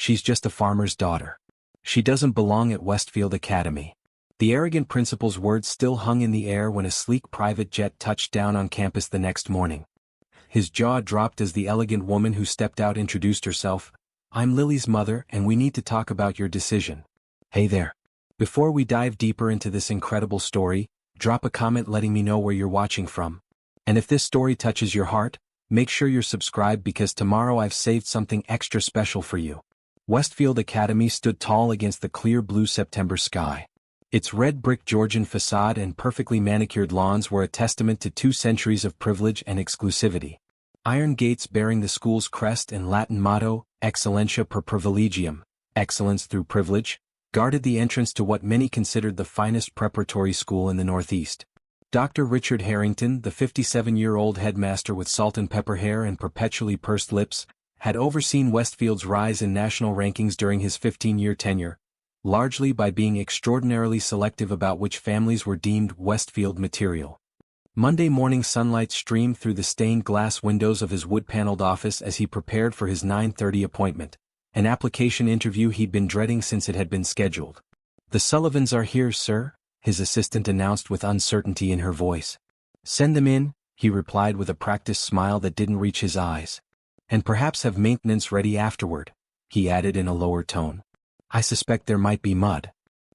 She's just a farmer's daughter. She doesn't belong at Westfield Academy. The arrogant principal's words still hung in the air when a sleek private jet touched down on campus the next morning. His jaw dropped as the elegant woman who stepped out introduced herself. "I'm Lily's mother, and we need to talk about your decision." "Hey there. Before we dive deeper into this incredible story, drop a comment letting me know where you're watching from. And if this story touches your heart, make sure you're subscribed because tomorrow I've saved something extra special for you." Westfield Academy stood tall against the clear blue September sky. Its red brick Georgian facade and perfectly manicured lawns were a testament to 2 centuries of privilege and exclusivity. Iron gates bearing the school's crest and Latin motto, Excellentia per Privilegium, excellence through privilege, guarded the entrance to what many considered the finest preparatory school in the Northeast. Dr. Richard Harrington, the 57-year-old headmaster with salt and pepper hair and perpetually pursed lips, had overseen Westfield's rise in national rankings during his 15-year tenure, largely by being extraordinarily selective about which families were deemed Westfield material. Monday morning sunlight streamed through the stained glass windows of his wood-paneled office as he prepared for his 9:30 appointment, an application interview he'd been dreading since it had been scheduled. "The Sullivans are here, sir," his assistant announced with uncertainty in her voice. "Send them in," he replied with a practiced smile that didn't reach his eyes. "And perhaps have maintenance ready afterward," he added in a lower tone. "I suspect there might be mud."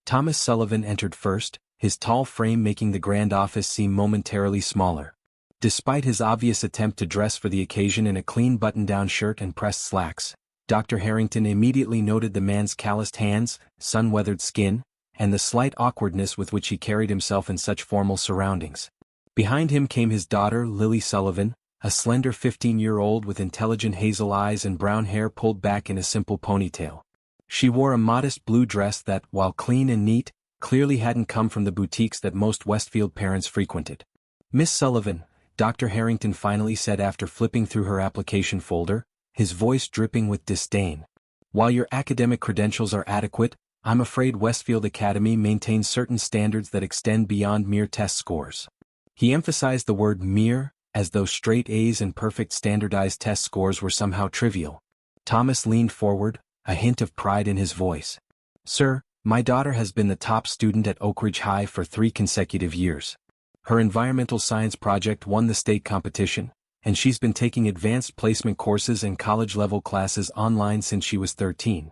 Thomas Sullivan entered first, his tall frame making the grand office seem momentarily smaller. Despite his obvious attempt to dress for the occasion in a clean button-down shirt and pressed slacks, Dr. Harrington immediately noted the man's calloused hands, sun-weathered skin, and the slight awkwardness with which he carried himself in such formal surroundings. Behind him came his daughter, Lily Sullivan, a slender 15-year-old with intelligent hazel eyes and brown hair pulled back in a simple ponytail. She wore a modest blue dress that, while clean and neat, clearly hadn't come from the boutiques that most Westfield parents frequented. "Miss Sullivan," Dr. Harrington finally said after flipping through her application folder, his voice dripping with disdain. "While your academic credentials are adequate, I'm afraid Westfield Academy maintains certain standards that extend beyond mere test scores." He emphasized the word mere, as though straight A's and perfect standardized test scores were somehow trivial. Thomas leaned forward, a hint of pride in his voice. "Sir, my daughter has been the top student at Oak Ridge High for 3 consecutive years. Her environmental science project won the state competition, and she's been taking advanced placement courses and college-level classes online since she was 13.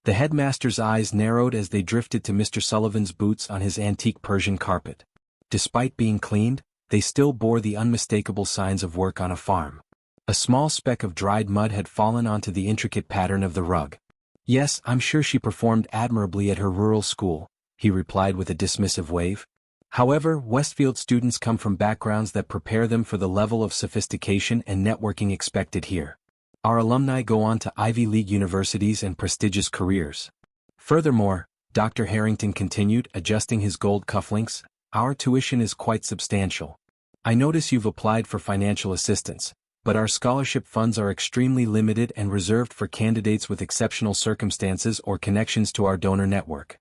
The headmaster's eyes narrowed as they drifted to Mr. Sullivan's boots on his antique Persian carpet. Despite being cleaned, they still bore the unmistakable signs of work on a farm. A small speck of dried mud had fallen onto the intricate pattern of the rug. "Yes, I'm sure she performed admirably at her rural school," he replied with a dismissive wave. "However, Westfield students come from backgrounds that prepare them for the level of sophistication and networking expected here. Our alumni go on to Ivy League universities and prestigious careers. Furthermore," Dr. Harrington continued, adjusting his gold cufflinks, "our tuition is quite substantial. I notice you've applied for financial assistance, but our scholarship funds are extremely limited and reserved for candidates with exceptional circumstances or connections to our donor network."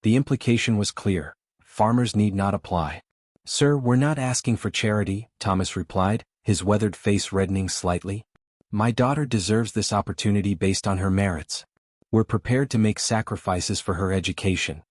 The implication was clear. Farmers need not apply. "Sir, we're not asking for charity," Thomas replied, his weathered face reddening slightly. "My daughter deserves this opportunity based on her merits. We're prepared to make sacrifices for her education."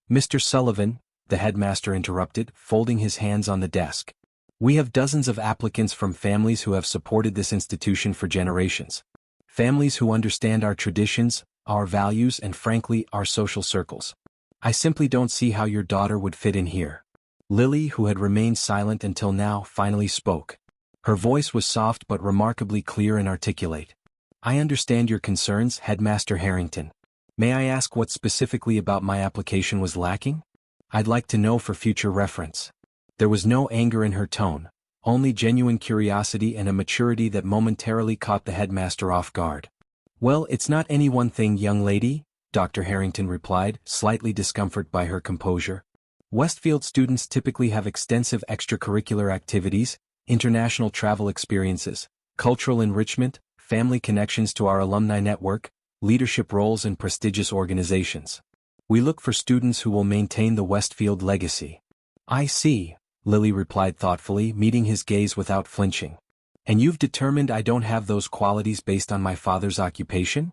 "Mr. Sullivan," the headmaster interrupted, folding his hands on the desk. "We have dozens of applicants from families who have supported this institution for generations. Families who understand our traditions, our values, and frankly, our social circles. I simply don't see how your daughter would fit in here." Lily, who had remained silent until now, finally spoke. Her voice was soft but remarkably clear and articulate. "I understand your concerns, Headmaster Harrington. May I ask what specifically about my application was lacking? I'd like to know for future reference." There was no anger in her tone, only genuine curiosity and a maturity that momentarily caught the headmaster off guard. "Well, it's not any one thing, young lady," Dr. Harrington replied, slightly discomforted by her composure. "Westfield students typically have extensive extracurricular activities, international travel experiences, cultural enrichment, family connections to our alumni network, leadership roles in prestigious organizations. We look for students who will maintain the Westfield legacy." "I see," Lily replied thoughtfully, meeting his gaze without flinching. "And you've determined I don't have those qualities based on my father's occupation?"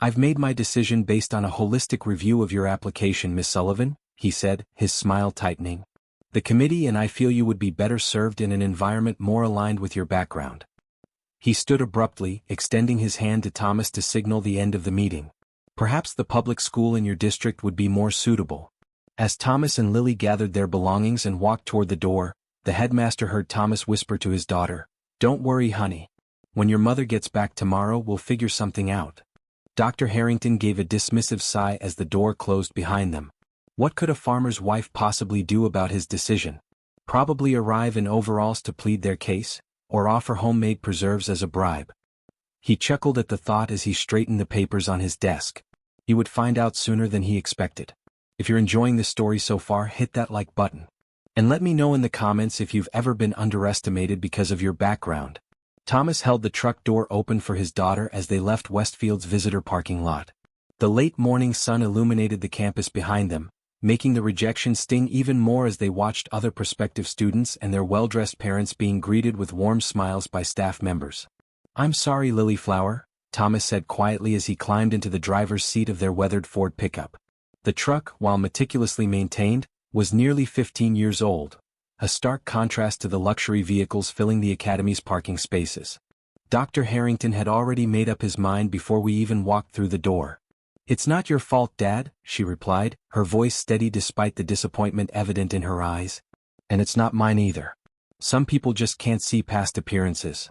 "I've made my decision based on a holistic review of your application, Miss Sullivan," he said, his smile tightening. "The committee and I feel you would be better served in an environment more aligned with your background." He stood abruptly, extending his hand to Thomas to signal the end of the meeting. "Perhaps the public school in your district would be more suitable." As Thomas and Lily gathered their belongings and walked toward the door, the headmaster heard Thomas whisper to his daughter, "Don't worry, honey. When your mother gets back tomorrow, we'll figure something out." Dr. Harrington gave a dismissive sigh as the door closed behind them. What could a farmer's wife possibly do about his decision? Probably arrive in overalls to plead their case, or offer homemade preserves as a bribe. He chuckled at the thought as he straightened the papers on his desk. He would find out sooner than he expected. If you're enjoying this story so far, hit that like button. And let me know in the comments if you've ever been underestimated because of your background. Thomas held the truck door open for his daughter as they left Westfield's visitor parking lot. The late morning sun illuminated the campus behind them, making the rejection sting even more as they watched other prospective students and their well-dressed parents being greeted with warm smiles by staff members. "I'm sorry, Lily Flower," Thomas said quietly as he climbed into the driver's seat of their weathered Ford pickup. The truck, while meticulously maintained, was nearly 15 years old, a stark contrast to the luxury vehicles filling the academy's parking spaces. Dr. Harrington had already made up his mind before we even walked through the door. "It's not your fault, Dad," she replied, her voice steady despite the disappointment evident in her eyes. "And it's not mine either. Some people just can't see past appearances."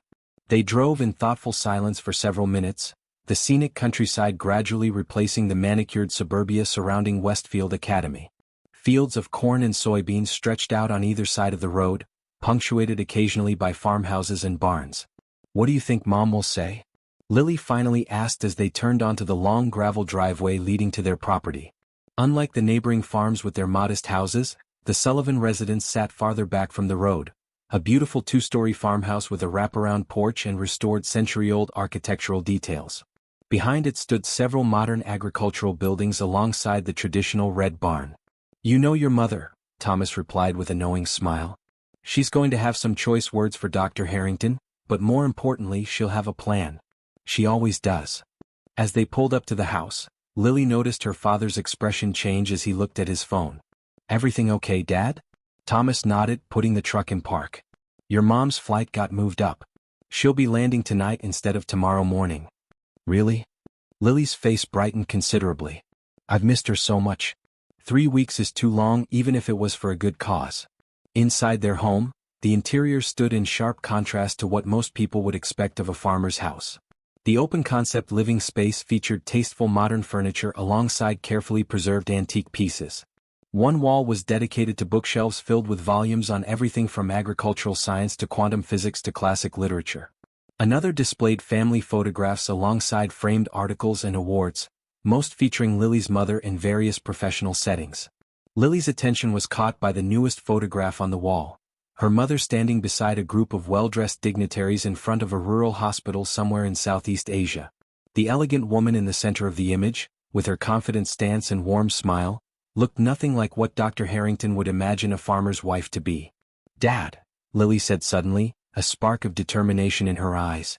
They drove in thoughtful silence for several minutes, the scenic countryside gradually replacing the manicured suburbia surrounding Westfield Academy. Fields of corn and soybeans stretched out on either side of the road, punctuated occasionally by farmhouses and barns. "What do you think Mom will say?" Lily finally asked as they turned onto the long gravel driveway leading to their property. Unlike the neighboring farms with their modest houses, the Sullivan residence sat farther back from the road, a beautiful two-story farmhouse with a wraparound porch and restored century-old architectural details. Behind it stood several modern agricultural buildings alongside the traditional red barn. "You know your mother," Thomas replied with a knowing smile. "She's going to have some choice words for Dr. Harrington, but more importantly, she'll have a plan. She always does." As they pulled up to the house, Lily noticed her father's expression change as he looked at his phone. "Everything okay, Dad?" Thomas nodded, putting the truck in park. "Your mom's flight got moved up. She'll be landing tonight instead of tomorrow morning." "Really?" Lily's face brightened considerably. "I've missed her so much. 3 weeks is too long even if it was for a good cause." Inside their home, the interior stood in sharp contrast to what most people would expect of a farmer's house. The open-concept living space featured tasteful modern furniture alongside carefully preserved antique pieces. One wall was dedicated to bookshelves filled with volumes on everything from agricultural science to quantum physics to classic literature. Another displayed family photographs alongside framed articles and awards, most featuring Lily's mother in various professional settings. Lily's attention was caught by the newest photograph on the wall, her mother standing beside a group of well-dressed dignitaries in front of a rural hospital somewhere in Southeast Asia. The elegant woman in the center of the image, with her confident stance and warm smile, looked nothing like what Dr. Harrington would imagine a farmer's wife to be. "Dad," Lily said suddenly, a spark of determination in her eyes.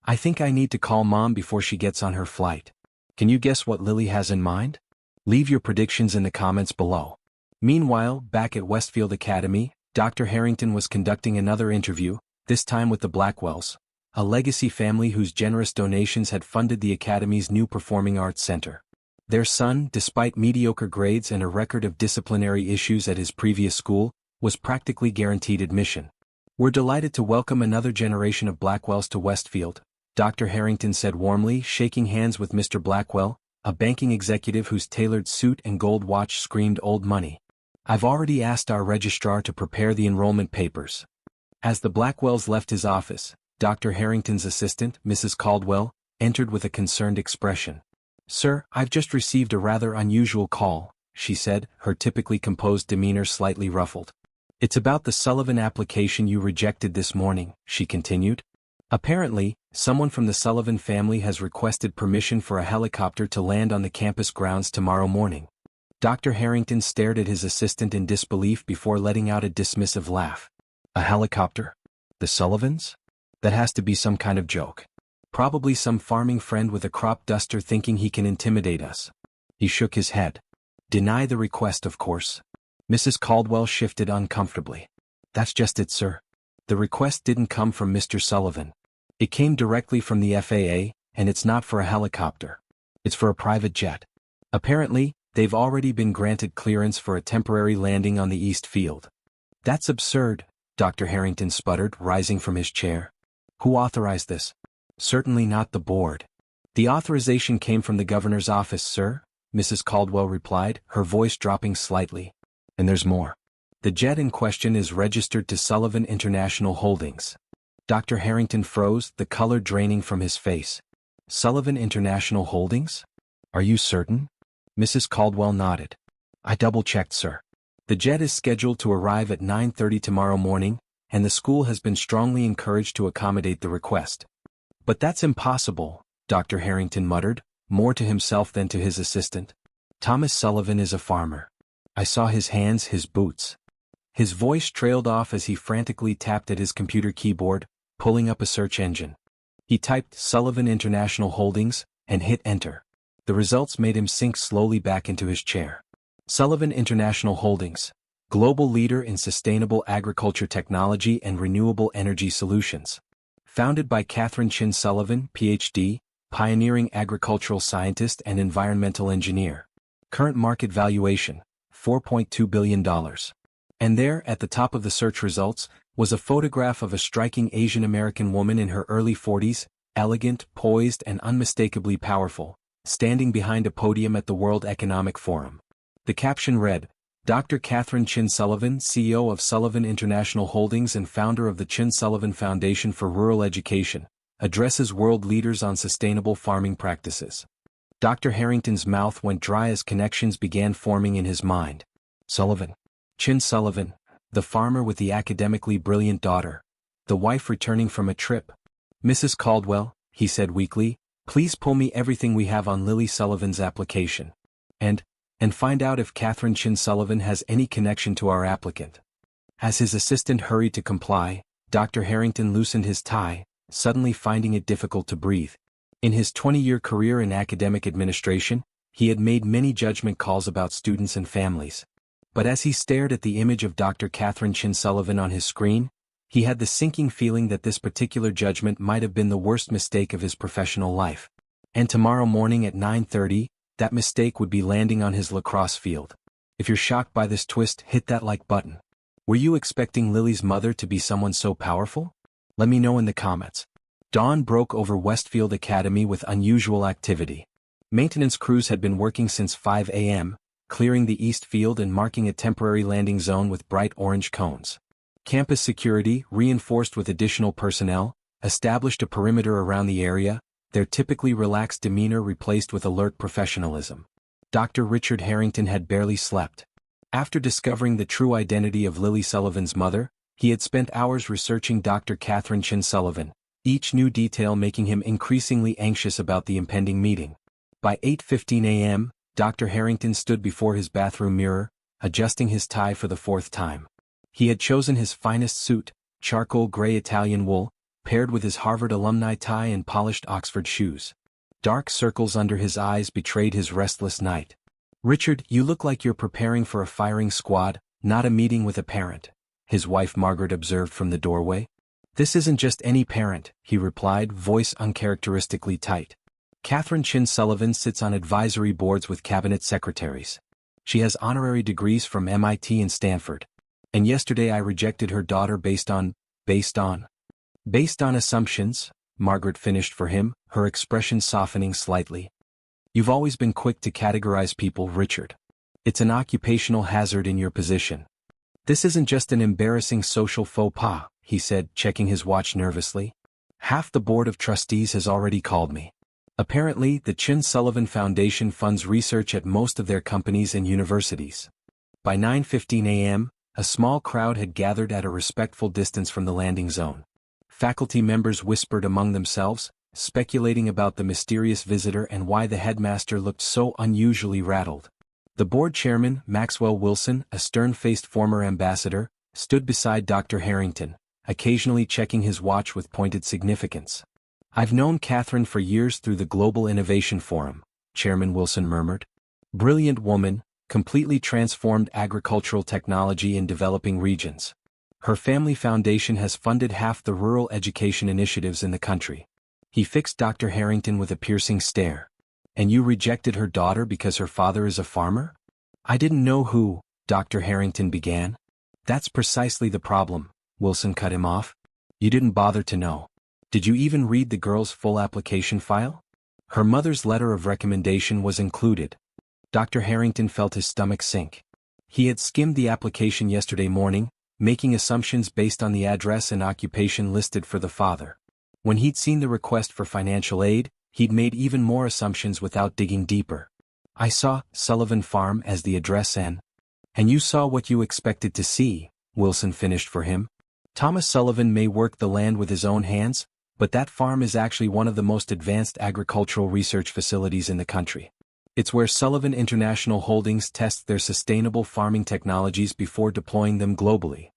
"I think I need to call Mom before she gets on her flight." Can you guess what Lily has in mind? Leave your predictions in the comments below. Meanwhile, back at Westfield Academy, Dr. Harrington was conducting another interview, this time with the Blackwells, a legacy family whose generous donations had funded the Academy's new Performing Arts Center. Their son, despite mediocre grades and a record of disciplinary issues at his previous school, was practically guaranteed admission. "We're delighted to welcome another generation of Blackwells to Westfield," Dr. Harrington said warmly, shaking hands with Mr. Blackwell, a banking executive whose tailored suit and gold watch screamed old money. "I've already asked our registrar to prepare the enrollment papers." As the Blackwells left his office, Dr. Harrington's assistant, Mrs. Caldwell, entered with a concerned expression. "Sir, I've just received a rather unusual call," she said, her typically composed demeanor slightly ruffled. "It's about the Sullivan application you rejected this morning," she continued. "Apparently, someone from the Sullivan family has requested permission for a helicopter to land on the campus grounds tomorrow morning." Dr. Harrington stared at his assistant in disbelief before letting out a dismissive laugh. "A helicopter? The Sullivans? That has to be some kind of joke." Probably some farming friend with a crop duster thinking he can intimidate us. He shook his head. Deny the request, of course. Mrs. Caldwell shifted uncomfortably. That's just it, sir. The request didn't come from Mr. Sullivan. It came directly from the FAA, and it's not for a helicopter. It's for a private jet. Apparently, they've already been granted clearance for a temporary landing on the East Field. That's absurd, Dr. Harrington sputtered, rising from his chair. Who authorized this? Certainly not the board. The authorization came from the governor's office, sir, Mrs. Caldwell replied, her voice dropping slightly. And there's more. The jet in question is registered to Sullivan International Holdings. Dr. Harrington froze, the color draining from his face. Sullivan International Holdings? Are you certain? Mrs. Caldwell nodded. I double-checked, sir. The jet is scheduled to arrive at 9:30 tomorrow morning, and the school has been strongly encouraged to accommodate the request. But that's impossible, Dr. Harrington muttered, more to himself than to his assistant. Thomas Sullivan is a farmer. I saw his hands, his boots. His voice trailed off as he frantically tapped at his computer keyboard, pulling up a search engine. He typed Sullivan International Holdings and hit enter. The results made him sink slowly back into his chair. Sullivan International Holdings, global leader in sustainable agriculture technology and renewable energy solutions. Founded by Catherine Chin Sullivan, Ph.D., pioneering agricultural scientist and environmental engineer. Current market valuation, $4.2 billion. And there, at the top of the search results, was a photograph of a striking Asian American woman in her early 40s, elegant, poised, and unmistakably powerful, standing behind a podium at the World Economic Forum. The caption read, Dr. Catherine Chin Sullivan, CEO of Sullivan International Holdings and founder of the Chin Sullivan Foundation for Rural Education, addresses world leaders on sustainable farming practices. Dr. Harrington's mouth went dry as connections began forming in his mind. Sullivan. Chin Sullivan, the farmer with the academically brilliant daughter. The wife returning from a trip. Mrs. Caldwell, he said weakly, please pull me everything we have on Lily Sullivan's application. And find out if Catherine Chin Sullivan has any connection to our applicant. As his assistant hurried to comply, Dr. Harrington loosened his tie, suddenly finding it difficult to breathe. In his 20-year career in academic administration, he had made many judgment calls about students and families. But as he stared at the image of Dr. Catherine Chin Sullivan on his screen, he had the sinking feeling that this particular judgment might have been the worst mistake of his professional life. And tomorrow morning at 9:30, that mistake would be landing on his lacrosse field. If you're shocked by this twist, hit that like button. Were you expecting Lily's mother to be someone so powerful? Let me know in the comments. Dawn broke over Westfield Academy with unusual activity. Maintenance crews had been working since 5 a.m., clearing the East Field and marking a temporary landing zone with bright orange cones. Campus security, reinforced with additional personnel, established a perimeter around the area, their typically relaxed demeanor replaced with alert professionalism. Dr. Richard Harrington had barely slept. After discovering the true identity of Lily Sullivan's mother, he had spent hours researching Dr. Catherine Chin Sullivan, each new detail making him increasingly anxious about the impending meeting. By 8:15 a.m., Dr. Harrington stood before his bathroom mirror, adjusting his tie for the fourth time. He had chosen his finest suit, charcoal gray Italian wool, paired with his Harvard alumni tie and polished Oxford shoes. Dark circles under his eyes betrayed his restless night. Richard, you look like you're preparing for a firing squad, not a meeting with a parent, his wife Margaret observed from the doorway. This isn't just any parent, he replied, voice uncharacteristically tight. Catherine Chin Sullivan sits on advisory boards with cabinet secretaries. She has honorary degrees from MIT and Stanford. And yesterday I rejected her daughter based on assumptions, Margaret finished for him, her expression softening slightly. You've always been quick to categorize people, Richard. It's an occupational hazard in your position. This isn't just an embarrassing social faux pas, he said, checking his watch nervously. Half the board of trustees has already called me. Apparently, the Chin Sullivan Foundation funds research at most of their companies and universities. By 9:15 a.m., a small crowd had gathered at a respectful distance from the landing zone. Faculty members whispered among themselves, speculating about the mysterious visitor and why the headmaster looked so unusually rattled. The board chairman, Maxwell Wilson, a stern-faced former ambassador, stood beside Dr. Harrington, occasionally checking his watch with pointed significance. I've known Catherine for years through the Global Innovation Forum, Chairman Wilson murmured. Brilliant woman, completely transformed agricultural technology in developing regions. Her family foundation has funded half the rural education initiatives in the country. He fixed Dr. Harrington with a piercing stare. And you rejected her daughter because her father is a farmer? I didn't know who, Dr. Harrington began. That's precisely the problem, Wilson cut him off. You didn't bother to know. Did you even read the girl's full application file? Her mother's letter of recommendation was included. Dr. Harrington felt his stomach sink. He had skimmed the application yesterday morning, making assumptions based on the address and occupation listed for the father. When he'd seen the request for financial aid, he'd made even more assumptions without digging deeper. I saw Sullivan Farm as the address and you saw what you expected to see, Wilson finished for him. Thomas Sullivan may work the land with his own hands, but that farm is actually one of the most advanced agricultural research facilities in the country. It's where Sullivan International Holdings tests their sustainable farming technologies before deploying them globally.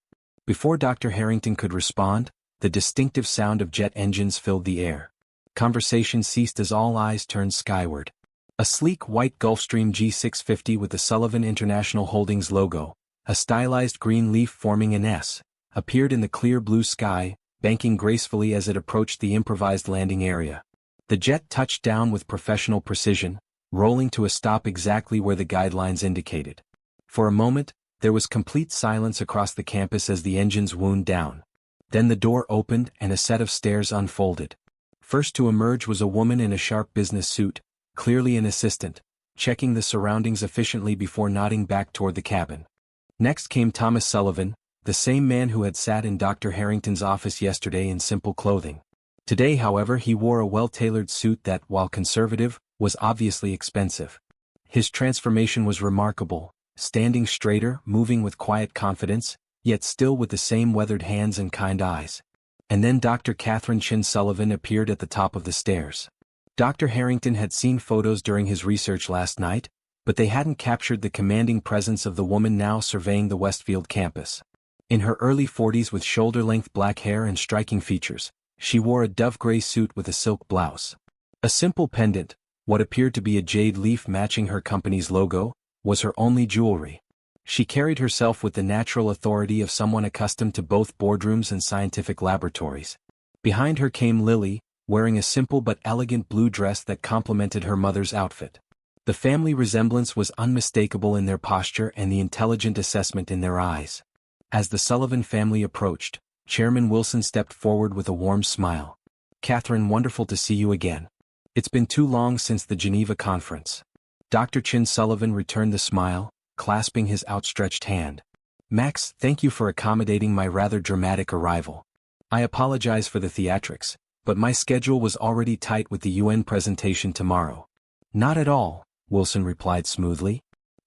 Before Dr. Harrington could respond, the distinctive sound of jet engines filled the air. Conversation ceased as all eyes turned skyward. A sleek white Gulfstream G650 with the Sullivan International Holdings logo, a stylized green leaf forming an S, appeared in the clear blue sky, banking gracefully as it approached the improvised landing area. The jet touched down with professional precision, rolling to a stop exactly where the guidelines indicated. For a moment, there was complete silence across the campus as the engines wound down. Then the door opened and a set of stairs unfolded. First to emerge was a woman in a sharp business suit, clearly an assistant, checking the surroundings efficiently before nodding back toward the cabin. Next came Thomas Sullivan, the same man who had sat in Dr. Harrington's office yesterday in simple clothing. Today, however, he wore a well-tailored suit that, while conservative, was obviously expensive. His transformation was remarkable, standing straighter, moving with quiet confidence, yet still with the same weathered hands and kind eyes. And then Dr. Catherine Chin Sullivan appeared at the top of the stairs. Dr. Harrington had seen photos during his research last night, but they hadn't captured the commanding presence of the woman now surveying the Westfield campus. In her early 40s with shoulder-length black hair and striking features, she wore a dove-gray suit with a silk blouse. A simple pendant, what appeared to be a jade leaf matching her company's logo, was her only jewelry. She carried herself with the natural authority of someone accustomed to both boardrooms and scientific laboratories. Behind her came Lily, wearing a simple but elegant blue dress that complemented her mother's outfit. The family resemblance was unmistakable in their posture and the intelligent assessment in their eyes. As the Sullivan family approached, Chairman Wilson stepped forward with a warm smile. "Catherine, wonderful to see you again. It's been too long since the Geneva conference." Dr. Chin Sullivan returned the smile, clasping his outstretched hand. "Max, thank you for accommodating my rather dramatic arrival. I apologize for the theatrics, but my schedule was already tight with the UN presentation tomorrow." "Not at all," Wilson replied smoothly.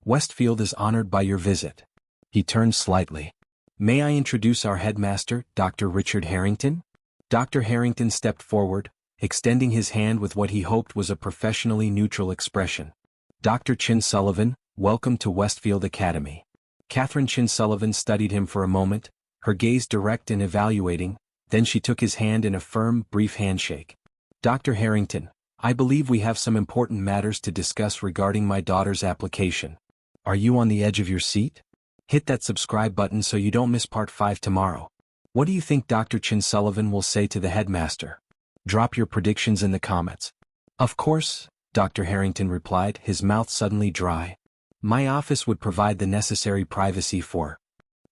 "Westfield is honored by your visit." He turned slightly. "May I introduce our headmaster, Dr. Richard Harrington?" Dr. Harrington stepped forward, extending his hand with what he hoped was a professionally neutral expression. "Dr. Chin Sullivan, welcome to Westfield Academy." Catherine Chin Sullivan studied him for a moment, her gaze direct and evaluating, then she took his hand in a firm, brief handshake. "Dr. Harrington, I believe we have some important matters to discuss regarding my daughter's application. Are you on the edge of your seat? Hit that subscribe button so you don't miss part 5 tomorrow. What do you think Dr. Chin Sullivan will say to the headmaster? Drop your predictions in the comments." "Of course," Dr. Harrington replied, his mouth suddenly dry. "My office would provide the necessary privacy for—"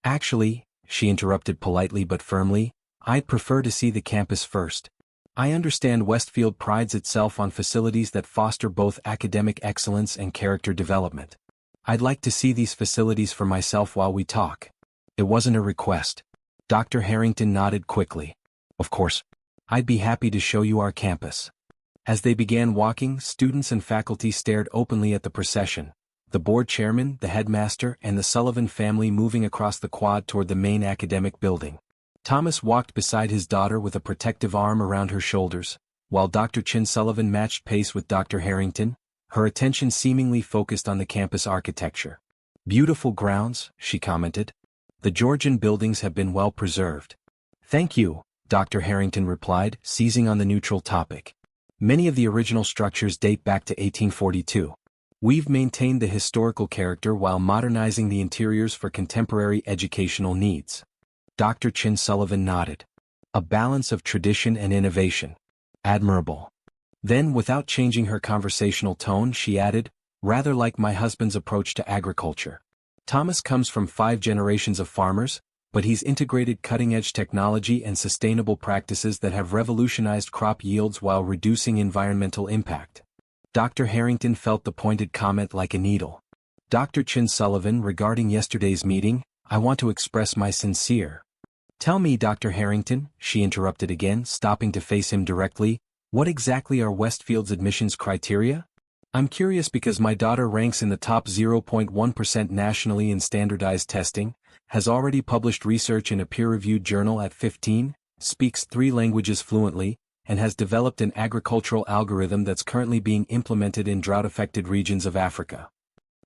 "Actually," she interrupted politely but firmly, "I'd prefer to see the campus first. I understand Westfield prides itself on facilities that foster both academic excellence and character development. I'd like to see these facilities for myself while we talk." It wasn't a request. Dr. Harrington nodded quickly. "Of course. I'd be happy to show you our campus." As they began walking, students and faculty stared openly at the procession, the board chairman, the headmaster, and the Sullivan family moving across the quad toward the main academic building. Thomas walked beside his daughter with a protective arm around her shoulders, while Dr. Chin Sullivan matched pace with Dr. Harrington, her attention seemingly focused on the campus architecture. "Beautiful grounds," she commented. "The Georgian buildings have been well preserved." "Thank you," Dr. Harrington replied, seizing on the neutral topic. Many of the original structures date back to 1842. We've maintained the historical character while modernizing the interiors for contemporary educational needs. Dr. Chin Sullivan nodded. A balance of tradition and innovation. Admirable. Then, without changing her conversational tone, she added, rather like my husband's approach to agriculture. Thomas comes from 5 generations of farmers, but he's integrated cutting-edge technology and sustainable practices that have revolutionized crop yields while reducing environmental impact. Dr. Harrington felt the pointed comment like a needle. Dr. Chin Sullivan, regarding yesterday's meeting, I want to express my sincere. Tell me, Dr. Harrington, she interrupted again, stopping to face him directly, what exactly are Westfield's admissions criteria? I'm curious because my daughter ranks in the top 0.1% nationally in standardized testing, has already published research in a peer-reviewed journal at 15, speaks 3 languages fluently, and has developed an agricultural algorithm that's currently being implemented in drought-affected regions of Africa.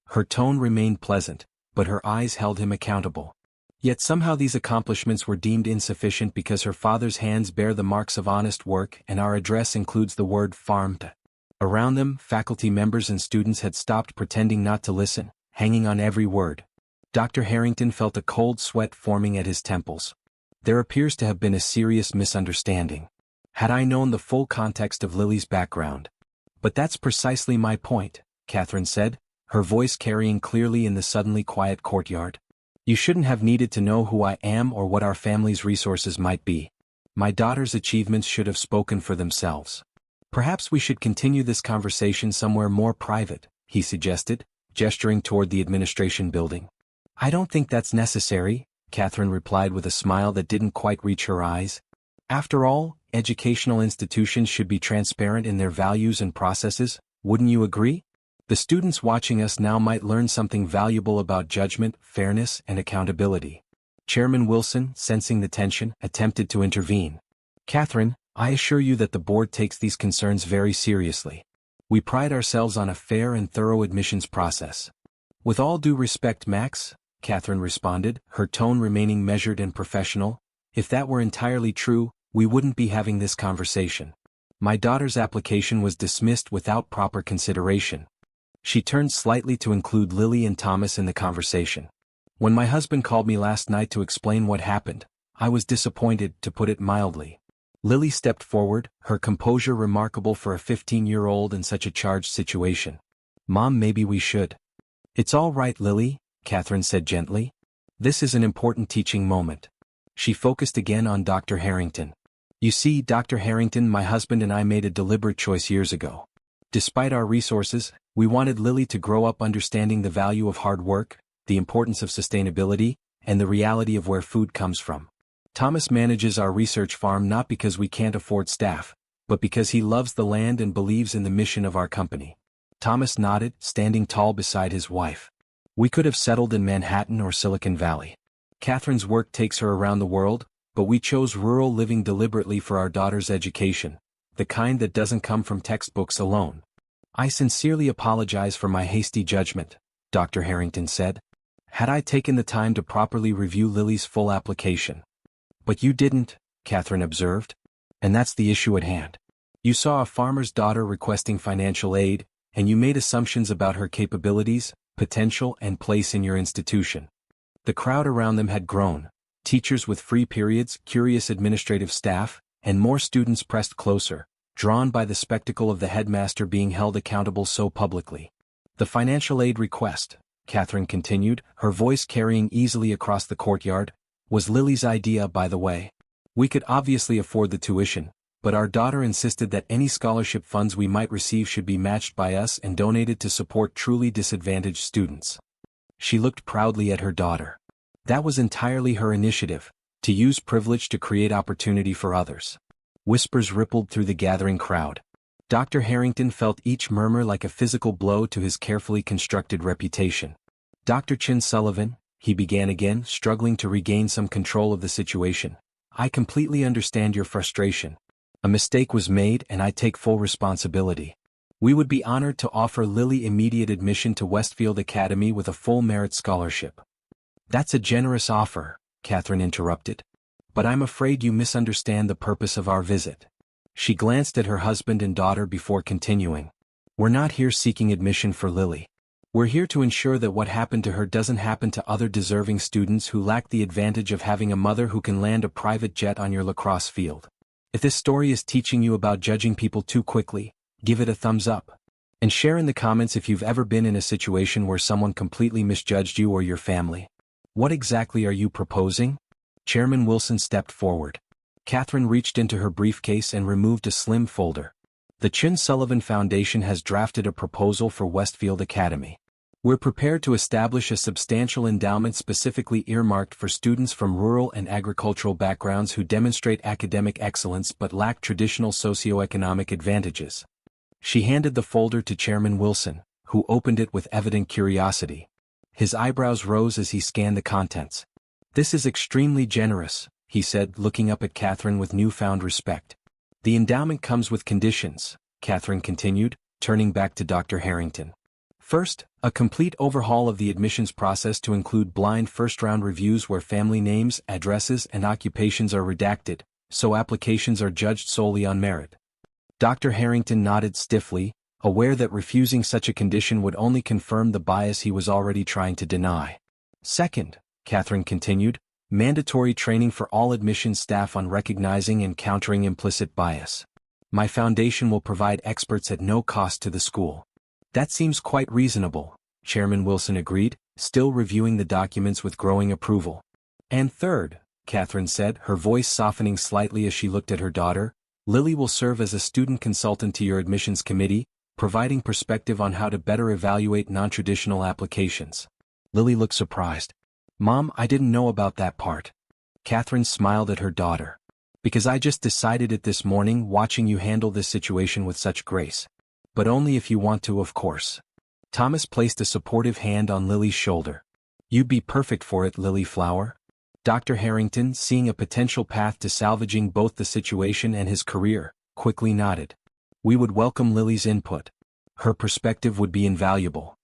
Her tone remained pleasant, but her eyes held him accountable. Yet somehow these accomplishments were deemed insufficient because her father's hands bear the marks of honest work and our address includes the word farmed. Around them, faculty members and students had stopped pretending not to listen, hanging on every word. Dr. Harrington felt a cold sweat forming at his temples. There appears to have been a serious misunderstanding. Had I known the full context of Lily's background. But that's precisely my point, Catherine said, her voice carrying clearly in the suddenly quiet courtyard. You shouldn't have needed to know who I am or what our family's resources might be. My daughter's achievements should have spoken for themselves. Perhaps we should continue this conversation somewhere more private, he suggested, gesturing toward the administration building. I don't think that's necessary, Catherine replied with a smile that didn't quite reach her eyes. After all, educational institutions should be transparent in their values and processes, wouldn't you agree? The students watching us now might learn something valuable about judgment, fairness, and accountability. Chairman Wilson, sensing the tension, attempted to intervene. Catherine, I assure you that the board takes these concerns very seriously. We pride ourselves on a fair and thorough admissions process. With all due respect, Max, Catherine responded, her tone remaining measured and professional, if that were entirely true, we wouldn't be having this conversation. My daughter's application was dismissed without proper consideration. She turned slightly to include Lily and Thomas in the conversation. When my husband called me last night to explain what happened, I was disappointed, to put it mildly. Lily stepped forward, her composure remarkable for a 15-year-old in such a charged situation. Mom, maybe we should. It's all right, Lily, Catherine said gently. This is an important teaching moment. She focused again on Dr. Harrington. You see, Dr. Harrington, my husband and I made a deliberate choice years ago. Despite our resources, we wanted Lily to grow up understanding the value of hard work, the importance of sustainability, and the reality of where food comes from. Thomas manages our research farm not because we can't afford staff, but because he loves the land and believes in the mission of our company. Thomas nodded, standing tall beside his wife. We could have settled in Manhattan or Silicon Valley. Catherine's work takes her around the world, but we chose rural living deliberately for our daughter's education, the kind that doesn't come from textbooks alone. I sincerely apologize for my hasty judgment, Dr. Harrington said. Had I taken the time to properly review Lily's full application? But you didn't, Catherine observed. And that's the issue at hand. You saw a farmer's daughter requesting financial aid, and you made assumptions about her capabilities, potential, and place in your institution. The crowd around them had grown, teachers with free periods, curious administrative staff, and more students pressed closer, drawn by the spectacle of the headmaster being held accountable so publicly. The financial aid request, Catherine continued, her voice carrying easily across the courtyard, was Lily's idea, by the way. We could obviously afford the tuition, but our daughter insisted that any scholarship funds we might receive should be matched by us and donated to support truly disadvantaged students. She looked proudly at her daughter. That was entirely her initiative, to use privilege to create opportunity for others. Whispers rippled through the gathering crowd. Dr. Harrington felt each murmur like a physical blow to his carefully constructed reputation. Dr. Chin Sullivan, he began again, struggling to regain some control of the situation. I completely understand your frustration. A mistake was made and I take full responsibility. We would be honored to offer Lily immediate admission to Westfield Academy with a full merit scholarship. That's a generous offer, Catherine interrupted. but I'm afraid you misunderstand the purpose of our visit. She glanced at her husband and daughter before continuing. We're not here seeking admission for Lily. We're here to ensure that what happened to her doesn't happen to other deserving students who lack the advantage of having a mother who can land a private jet on your lacrosse field. If this story is teaching you about judging people too quickly, give it a thumbs up. And share in the comments if you've ever been in a situation where someone completely misjudged you or your family. What exactly are you proposing? Chairman Wilson stepped forward. Catherine reached into her briefcase and removed a slim folder. The Chin Sullivan Foundation has drafted a proposal for Westfield Academy. We're prepared to establish a substantial endowment specifically earmarked for students from rural and agricultural backgrounds who demonstrate academic excellence but lack traditional socioeconomic advantages. She handed the folder to Chairman Wilson, who opened it with evident curiosity. His eyebrows rose as he scanned the contents. This is extremely generous, he said, looking up at Catherine with newfound respect. The endowment comes with conditions, Catherine continued, turning back to Dr. Harrington. First, a complete overhaul of the admissions process to include blind first-round reviews where family names, addresses, and occupations are redacted, so applications are judged solely on merit. Dr. Harrington nodded stiffly, aware that refusing such a condition would only confirm the bias he was already trying to deny. Second, Catherine continued, mandatory training for all admissions staff on recognizing and countering implicit bias. My foundation will provide experts at no cost to the school. That seems quite reasonable, Chairman Wilson agreed, still reviewing the documents with growing approval. And third, Catherine said, her voice softening slightly as she looked at her daughter, Lily will serve as a student consultant to your admissions committee, providing perspective on how to better evaluate non-traditional applications. Lily looked surprised. Mom, I didn't know about that part. Catherine smiled at her daughter. Because I just decided it this morning watching you handle this situation with such grace. But only if you want to, of course. Thomas placed a supportive hand on Lily's shoulder. You'd be perfect for it, Lily Flower. Dr. Harrington, seeing a potential path to salvaging both the situation and his career, quickly nodded. We would welcome Lily's input. Her perspective would be invaluable.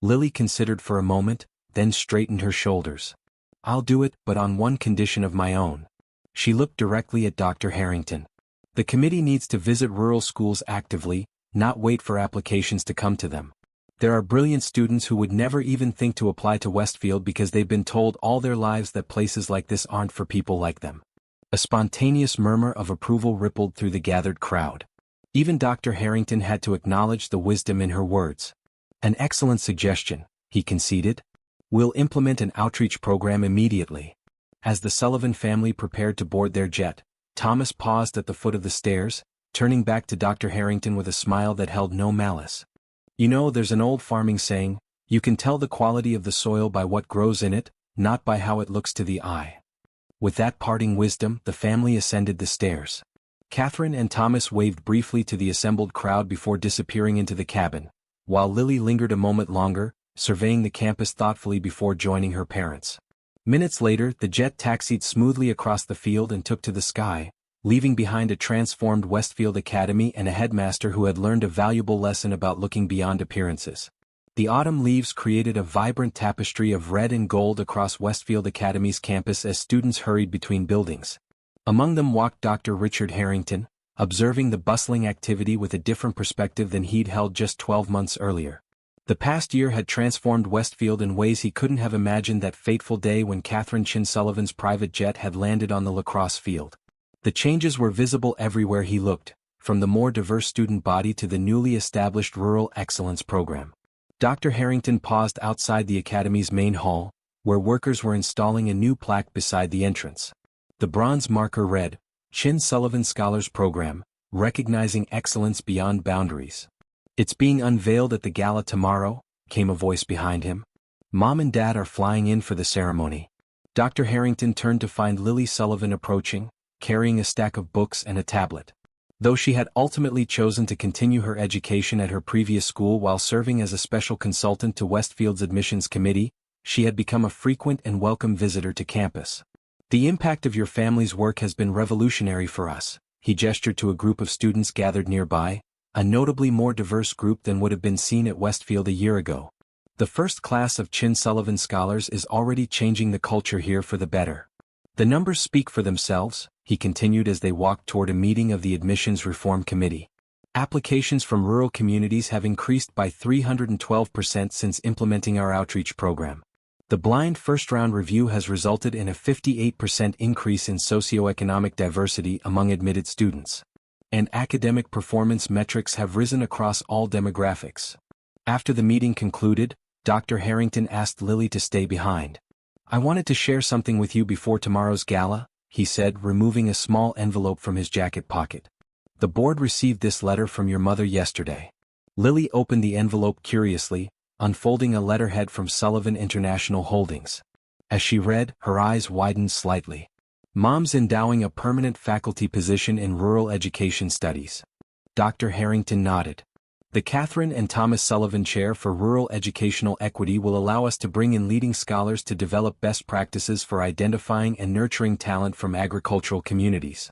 Lily considered for a moment, then straightened her shoulders. I'll do it, but on one condition of my own. She looked directly at Dr. Harrington. The committee needs to visit rural schools actively, not wait for applications to come to them. There are brilliant students who would never even think to apply to Westfield because they've been told all their lives that places like this aren't for people like them. A spontaneous murmur of approval rippled through the gathered crowd. Even Dr. Harrington had to acknowledge the wisdom in her words. An excellent suggestion, he conceded. We'll implement an outreach program immediately. As the Sullivan family prepared to board their jet, Thomas paused at the foot of the stairs, turning back to Dr. Harrington with a smile that held no malice. You know, there's an old farming saying, you can tell the quality of the soil by what grows in it, not by how it looks to the eye. With that parting wisdom, the family ascended the stairs. Catherine and Thomas waved briefly to the assembled crowd before disappearing into the cabin, while Lily lingered a moment longer, surveying the campus thoughtfully before joining her parents. Minutes later, the jet taxied smoothly across the field and took to the sky, leaving behind a transformed Westfield Academy and a headmaster who had learned a valuable lesson about looking beyond appearances. The autumn leaves created a vibrant tapestry of red and gold across Westfield Academy's campus as students hurried between buildings. Among them walked Dr. Richard Harrington, observing the bustling activity with a different perspective than he'd held just 12 months earlier. The past year had transformed Westfield in ways he couldn't have imagined that fateful day when Catherine Chin Sullivan's private jet had landed on the lacrosse field. The changes were visible everywhere he looked, from the more diverse student body to the newly established Rural Excellence Program. Dr. Harrington paused outside the Academy's main hall, where workers were installing a new plaque beside the entrance. The bronze marker read, Chin Sullivan Scholars Program, Recognizing Excellence Beyond Boundaries. It's being unveiled at the gala tomorrow, came a voice behind him. Mom and Dad are flying in for the ceremony. Dr. Harrington turned to find Lily Sullivan approaching, carrying a stack of books and a tablet. Though she had ultimately chosen to continue her education at her previous school while serving as a special consultant to Westfield's admissions committee, she had become a frequent and welcome visitor to campus. The impact of your family's work has been revolutionary for us, he gestured to a group of students gathered nearby, a notably more diverse group than would have been seen at Westfield a year ago. The first class of Chin Sullivan scholars is already changing the culture here for the better. The numbers speak for themselves, he continued as they walked toward a meeting of the Admissions Reform Committee. Applications from rural communities have increased by 312% since implementing our outreach program. The blind first-round review has resulted in a 58% increase in socioeconomic diversity among admitted students. And academic performance metrics have risen across all demographics. After the meeting concluded, Dr. Harrington asked Lily to stay behind. "I wanted to share something with you before tomorrow's gala," he said, removing a small envelope from his jacket pocket. "The board received this letter from your mother yesterday." Lily opened the envelope curiously, unfolding a letterhead from Sullivan International Holdings. As she read, her eyes widened slightly. "Mom's endowing a permanent faculty position in rural education studies." Dr. Harrington nodded. "The Catherine and Thomas Sullivan Chair for Rural Educational Equity will allow us to bring in leading scholars to develop best practices for identifying and nurturing talent from agricultural communities."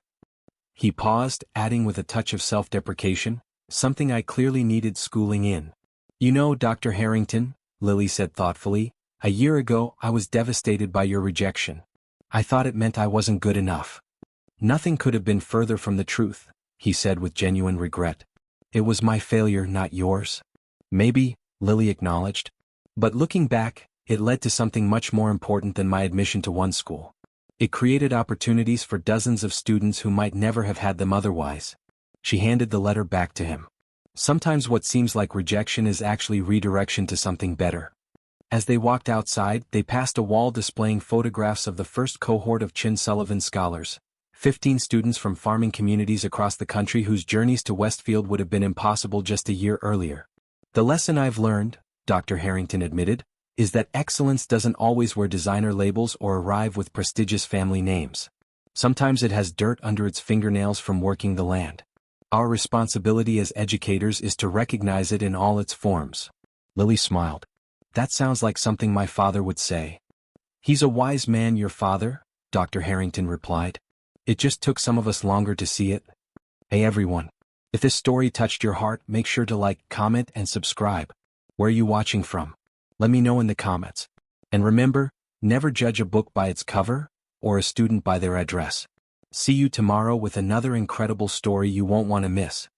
He paused, adding with a touch of self-deprecation, "Something I clearly needed schooling in." "You know, Dr. Harrington," Lily said thoughtfully, "a year ago I was devastated by your rejection. I thought it meant I wasn't good enough." "Nothing could have been further from the truth," he said with genuine regret. "It was my failure, not yours." "Maybe," Lily acknowledged. "But looking back, it led to something much more important than my admission to one school. It created opportunities for dozens of students who might never have had them otherwise." She handed the letter back to him. "Sometimes what seems like rejection is actually redirection to something better." As they walked outside, they passed a wall displaying photographs of the first cohort of Chin Sullivan scholars, 15 students from farming communities across the country whose journeys to Westfield would have been impossible just a year earlier. "The lesson I've learned," Dr. Harrington admitted, "is that excellence doesn't always wear designer labels or arrive with prestigious family names. Sometimes it has dirt under its fingernails from working the land. Our responsibility as educators is to recognize it in all its forms." Lily smiled. "That sounds like something my father would say." "He's a wise man, your father," Dr. Harrington replied. "It just took some of us longer to see it." Hey everyone. If this story touched your heart, make sure to like, comment, and subscribe. Where are you watching from? Let me know in the comments. And remember, never judge a book by its cover, or a student by their address. See you tomorrow with another incredible story you won't want to miss.